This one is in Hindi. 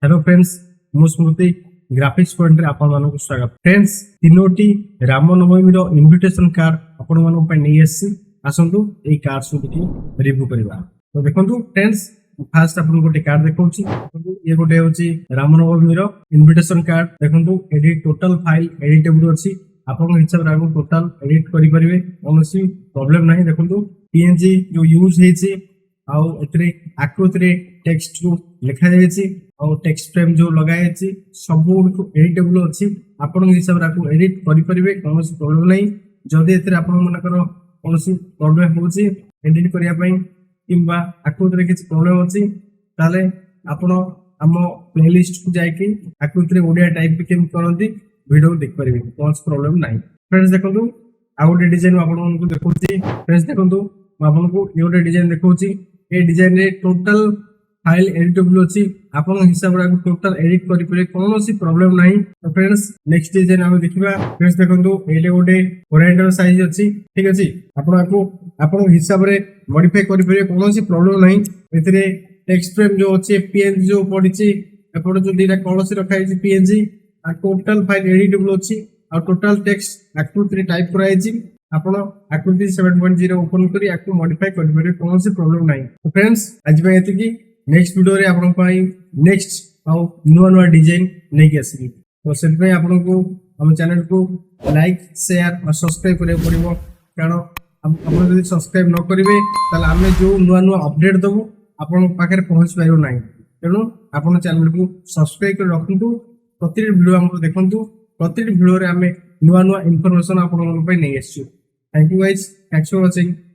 हेलो फ्रेंड्स, मु स्मृति ग्राफिक्स पॉइंट रे आपण मानक स्वागत। फ्रेंड्स, तीनोटी राम नवमी रो इनविटेशन कार्ड आपण मानक पय नै आसी। आसंतु एई कार्ड सु देखि रिव्यू करबा। तो देखंतु फ्रेंड्स, फास्ट आपण गोटे कार्ड देखौची। ये गोटे होची राम नवमी रो इनविटेशन कार्ड। देखंतु एडी टोटल फाइल एडिटेबल अछि। आपण हिसाब रे आपण टोटल एडिट करि परिबे, कोनोसी प्रॉब्लम नाही। देखंतु पीएनजी जो यूज हेछि आउ एतरे आकृति रे टेक्स्ट को लिखा जायछि और टेक्स्ट फ्रेम जो लगाय अछि सब एडिटेबल अछि। आपण हिसाब रे आपको एडिट करि परिबे, कोनोसी प्रॉब्लम नाही। जदि एतरे आपण मनकर कोनोसी प्रॉब्लम होछि एडिट करिया पई किंबा आकृति रे किछ प्रॉब्लम अछि ताले आपण हम प्लेलिस्ट को जाय कि आकृति रे ओडिया टाइप भी केम करंती वीडियो देख परिबे, कोनोसी प्रॉब्लम नाही। फ्रेंड्स देखंतु आउ गोटे डिजाइन आपण मनकु देखौछि। फ्रेंड्स देखंतु आपण को ये गोटे डिजाइन देखौछि। ए डिजाइन रे टोटल फाइल एडिटेबल अछि। आपण हिसाब रे टोटल एडिट करि परे कोनोसी प्रॉब्लम नाही। तो फ्रेंड्स नेक्स्ट डिजाइन हम देखिबा। फ्रेंड्स देखंतु एले गोटे ओरिएंटल साइज अछि, ठीक अछि। आपण हिसाब रे मॉडिफाई करि परे कोनोसी प्रॉब्लम नाही। एतरे टेक्स्ट फ्रेम जो अछि पीएनजी जो पडिछि एपड जो दिरा कलसी रखाइ छि पीएनजी आ टोटल फाइल एडिटेबल अछि आ टोटल टेक्स्ट आकृति रे टाइप कराइ छि। आपण आकृति 7.0 ओपन करी आकु मॉडिफाई करि परे कोनोसी प्रॉब्लम नाही। तो फ्रेंड्स आज पे एति की नेक्स्ट वीडियो रे आपण पई नेक्स्ट आउ नुवा डिजाइन नै के आसी। तो सेट पे आपण को हम चैनल को लाइक शेयर और सब्सक्राइब करे पड़िबो, कारण आपण जदि सब्सक्राइब न करिवे ताले हमें जो नुवा अपडेट दबो आपण पाखरे पहुंच पाइबो नाही। तेनु आपण चैनल को सब्सक्राइब कर रखंतु। प्रति वीडियो हम देखंतु। प्रति वीडियो रे हमें नुवा इंफॉर्मेशन आपण मन पे नै आसी। Thank you guys. Thanks for watching.